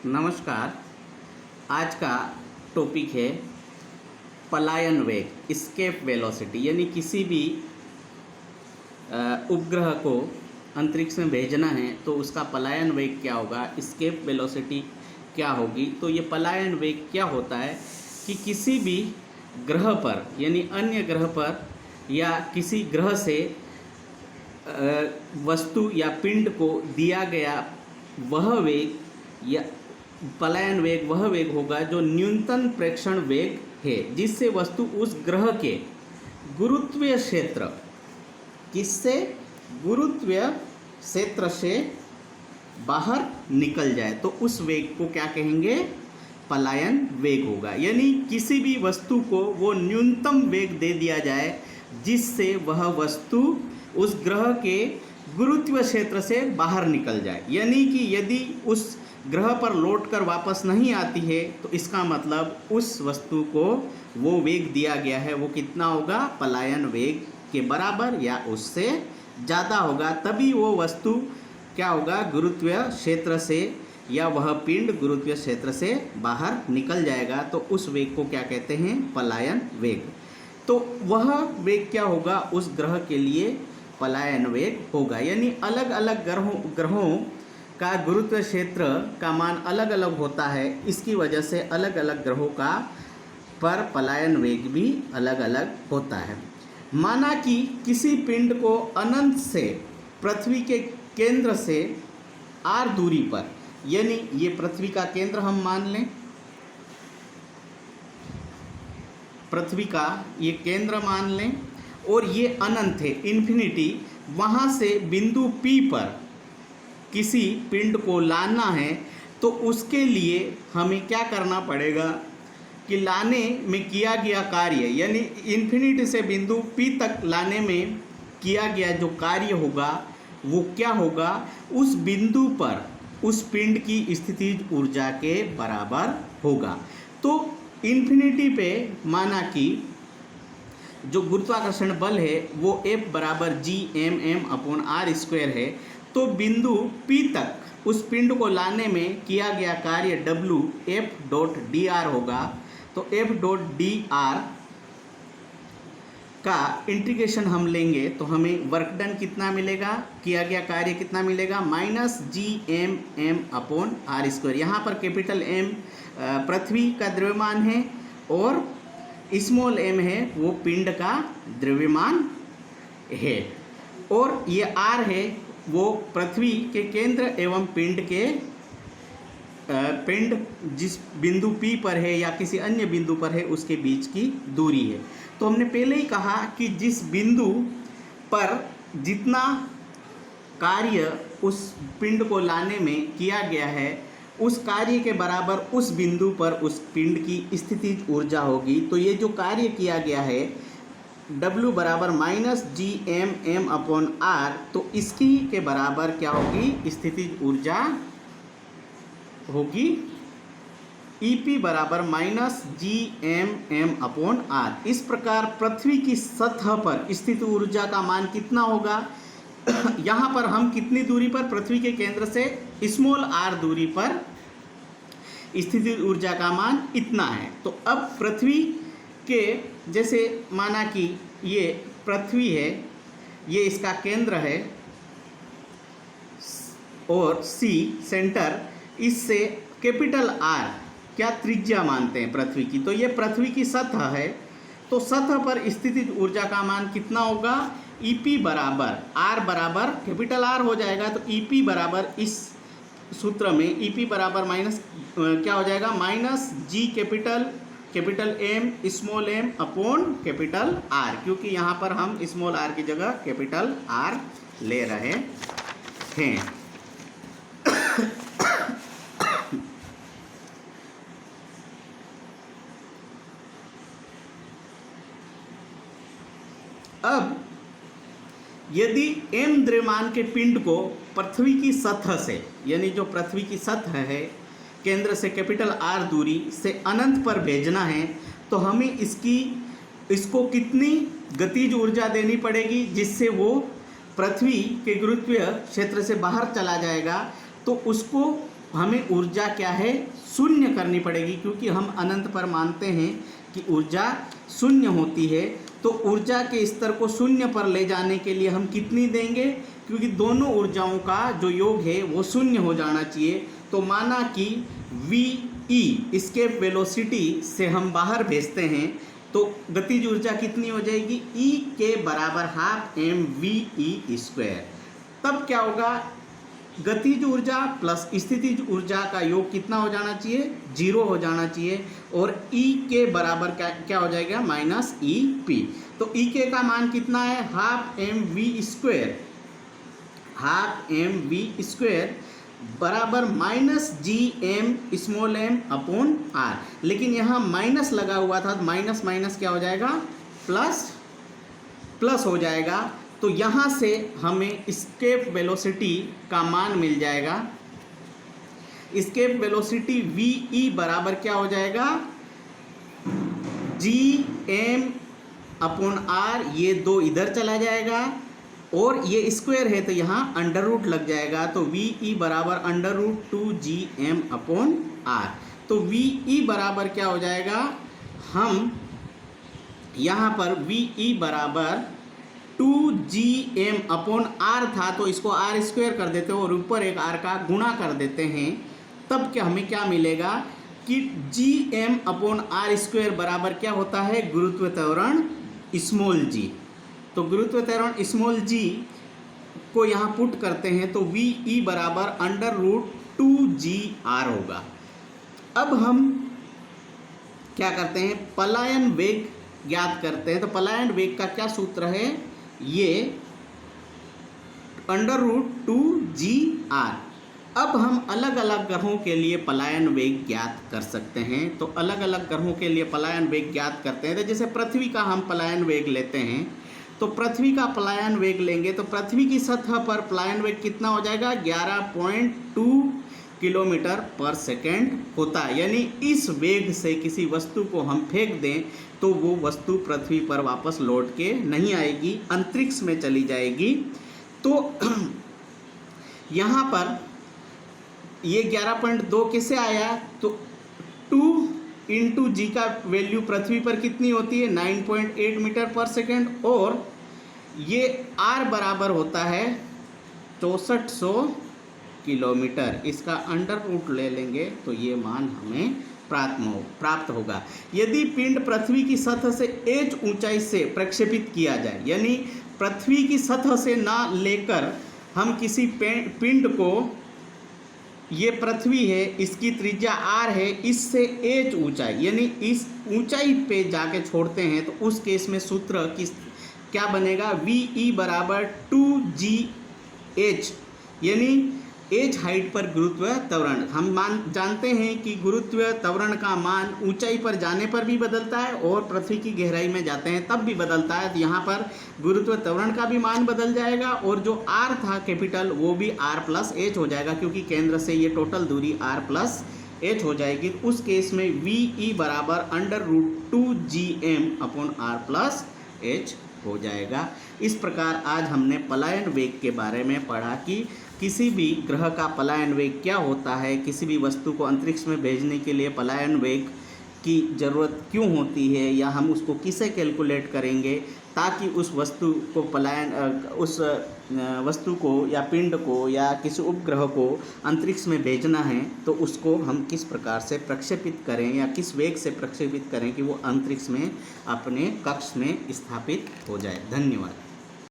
नमस्कार। आज का टॉपिक है पलायन वेग, एस्केप वेलोसिटी। यानी किसी भी उपग्रह को अंतरिक्ष में भेजना है तो उसका पलायन वेग क्या होगा, एस्केप वेलोसिटी क्या होगी। तो ये पलायन वेग क्या होता है कि किसी भी ग्रह पर यानी अन्य ग्रह पर या किसी ग्रह से वस्तु या पिंड को दिया गया वह वेग या पलायन वेग वह वेग होगा जो न्यूनतम प्रेक्षण वेग है, जिससे वस्तु उस ग्रह के गुरुत्वीय क्षेत्र गुरुत्वीय क्षेत्र से बाहर निकल जाए। तो उस वेग को क्या कहेंगे, पलायन वेग होगा। यानी किसी भी वस्तु को वो न्यूनतम वेग दे दिया जाए जिससे वह वस्तु उस ग्रह के गुरुत्वीय क्षेत्र से बाहर निकल जाए। यानी कि यदि उस ग्रह पर लौट कर वापस नहीं आती है तो इसका मतलब उस वस्तु को वो वेग दिया गया है वो कितना होगा, पलायन वेग के बराबर या उससे ज़्यादा होगा। तभी वो वस्तु क्या होगा, गुरुत्वीय क्षेत्र से या वह पिंड गुरुत्वीय क्षेत्र से बाहर निकल जाएगा। तो उस वेग को क्या कहते हैं, पलायन वेग। तो वह वेग क्या होगा, उस ग्रह के लिए पलायन वेग होगा। यानी अलग अलग ग्रहों का गुरुत्वीय क्षेत्र का मान अलग अलग होता है, इसकी वजह से अलग अलग ग्रहों का पर पलायन वेग भी अलग अलग होता है। माना कि किसी पिंड को अनंत से पृथ्वी के केंद्र से r दूरी पर, यानी ये पृथ्वी का केंद्र हम मान लें, पृथ्वी का ये केंद्र मान लें और ये अनंत है, इन्फिनिटी। वहाँ से बिंदु P पर किसी पिंड को लाना है तो उसके लिए हमें क्या करना पड़ेगा कि लाने में किया गया कार्य, यानी इन्फिनिटी से बिंदु P तक लाने में किया गया जो कार्य होगा वो क्या होगा, उस बिंदु पर उस पिंड की स्थितिज ऊर्जा के बराबर होगा। तो इन्फिनिटी पे माना कि जो गुरुत्वाकर्षण बल है वो F बराबर Gm_m/r² है। तो बिंदु P तक उस पिंड को लाने में किया गया कार्य W F.dr होगा। तो F.dr का इंटीग्रेशन हम लेंगे तो हमें वर्क डन कितना मिलेगा, किया गया कार्य कितना मिलेगा, -Gm_m/r²। यहाँ पर कैपिटल M पृथ्वी का द्रव्यमान है और स्मॉल m है वो पिंड का द्रव्यमान है, और ये r है वो पृथ्वी के केंद्र एवं पिंड जिस बिंदु P पर है या किसी अन्य बिंदु पर है उसके बीच की दूरी है। तो हमने पहले ही कहा कि जिस बिंदु पर जितना कार्य उस पिंड को लाने में किया गया है उस कार्य के बराबर उस बिंदु पर उस पिंड की स्थितिज ऊर्जा होगी। तो ये जो कार्य किया गया है W बराबर -Gm_m/r, तो इसकी के बराबर क्या होगी, स्थितिज ऊर्जा होगी EP बराबर -Gm_m/r। इस प्रकार पृथ्वी की सतह पर स्थित ऊर्जा का मान कितना होगा, यहाँ पर हम कितनी दूरी पर, पृथ्वी के केंद्र से स्मॉल r दूरी पर स्थिति ऊर्जा का मान इतना है। तो अब पृथ्वी के जैसे माना कि ये पृथ्वी है, ये इसका केंद्र है और C सेंटर, इससे कैपिटल R क्या त्रिज्या मानते हैं पृथ्वी की। तो ये पृथ्वी की सतह है, तो सतह पर स्थितिज ऊर्जा का मान कितना होगा, EP बराबर R बराबर कैपिटल R हो जाएगा। तो EP बराबर इस सूत्र में EP बराबर माइनस क्या हो जाएगा, -G capital M small m upon capital R, क्योंकि यहाँ पर हम स्मॉल r की जगह कैपिटल R ले रहे हैं। अब यदि m द्रव्यमान के पिंड को पृथ्वी की सतह से, यानी जो पृथ्वी की सतह है केंद्र से कैपिटल R दूरी से अनंत पर भेजना है तो हमें इसको कितनी गतिज ऊर्जा देनी पड़ेगी जिससे वो पृथ्वी के गुरुत्वीय क्षेत्र से बाहर चला जाएगा। तो उसको हमें ऊर्जा क्या है, शून्य करनी पड़ेगी, क्योंकि हम अनंत पर मानते हैं कि ऊर्जा शून्य होती है। तो ऊर्जा के स्तर को शून्य पर ले जाने के लिए हम कितनी देंगे, क्योंकि दोनों ऊर्जाओं का जो योग है वो शून्य हो जाना चाहिए। तो माना कि VE एस्केप वेलोसिटी से हम बाहर भेजते हैं, तो गतिज ऊर्जा कितनी हो जाएगी, E के बराबर हाफ mve²। तब क्या होगा, गतिज ऊर्जा प्लस स्थितिज ऊर्जा का योग कितना हो जाना चाहिए, 0 हो जाना चाहिए, और E के बराबर क्या हो जाएगा, -EP। तो E के का मान कितना है, हाफ mv² बराबर -gm/r। लेकिन यहाँ माइनस लगा हुआ था, तो माइनस माइनस क्या हो जाएगा, प्लस हो जाएगा। तो यहाँ से हमें एस्केप वेलोसिटी का मान मिल जाएगा। एस्केप वेलोसिटी VE बराबर क्या हो जाएगा, gm/r, ये 2 इधर चला जाएगा, और ये स्क्वायर है तो यहाँ अंडर रूट लग जाएगा। तो VE बराबर √2gm/r। तो VE बराबर क्या हो जाएगा, हम यहाँ पर VE बराबर 2gm/r था, तो इसको r² कर देते हैं और ऊपर एक r का गुणा कर देते हैं। तब क्या हमें क्या मिलेगा कि gm/r² बराबर क्या होता है, गुरुत्व त्वरण स्मॉल g। तो गुरुत्व त्वरण स्मॉल g को यहाँ पुट करते हैं, तो VE बराबर √2gr होगा। अब हम क्या करते हैं, पलायन वेग ज्ञात करते हैं। तो पलायन वेग का क्या सूत्र है, ये √2gr। अब हम अलग अलग ग्रहों के लिए पलायन वेग ज्ञात कर सकते हैं। तो अलग अलग ग्रहों के लिए पलायन वेग ज्ञात करते हैं। तो जैसे पृथ्वी का हम पलायन वेग लेते हैं, तो पृथ्वी का पलायन वेग लेंगे तो पृथ्वी की सतह पर पलायन वेग कितना हो जाएगा, 11.2 किलोमीटर पर सेकेंड होता है। यानी इस वेग से किसी वस्तु को हम फेंक दें तो वो वस्तु पृथ्वी पर वापस लौट के नहीं आएगी, अंतरिक्ष में चली जाएगी। तो यहाँ पर ये 11.2 कैसे आया, तो 2 × g का वैल्यू पृथ्वी पर कितनी होती है, 9.8 मीटर पर सेकेंड, और ये r बराबर होता है 6400 किलोमीटर। इसका अंडर रूट ले लेंगे तो ये मान हमें प्राप्त होगा। यदि पिंड पृथ्वी की सतह से h ऊंचाई से प्रक्षेपित किया जाए, यानी पृथ्वी की सतह से ना लेकर हम किसी पिंड को, ये पृथ्वी है, इसकी त्रिज्या r है, इससे h ऊंचाई यानी इस ऊंचाई पे जाके छोड़ते हैं, तो उस केस में सूत्र क्या बनेगा, VE बराबर 2gh, यानी h हाइट पर गुरुत्व त्वरण। हम जानते हैं कि गुरुत्व त्वरण का मान ऊंचाई पर जाने पर भी बदलता है और पृथ्वी की गहराई में जाते हैं तब भी बदलता है। तो यहाँ पर गुरुत्व त्वरण का भी मान बदल जाएगा, और जो r था कैपिटल वो भी r+h हो जाएगा, क्योंकि केंद्र से ये टोटल दूरी r+h हो जाएगी। उस केस में VE बराबर √2gm/r+h हो जाएगा। इस प्रकार आज हमने पलायन वेग के बारे में पढ़ा कि किसी भी ग्रह का पलायन वेग क्या होता है, किसी भी वस्तु को अंतरिक्ष में भेजने के लिए पलायन वेग की ज़रूरत क्यों होती है, या हम उसको किसे कैलकुलेट करेंगे ताकि उस वस्तु को या पिंड को या किसी उपग्रह को अंतरिक्ष में भेजना है तो उसको हम किस प्रकार से प्रक्षेपित करें या किस वेग से प्रक्षेपित करें कि वो अंतरिक्ष में अपने कक्ष में स्थापित हो जाए। धन्यवाद।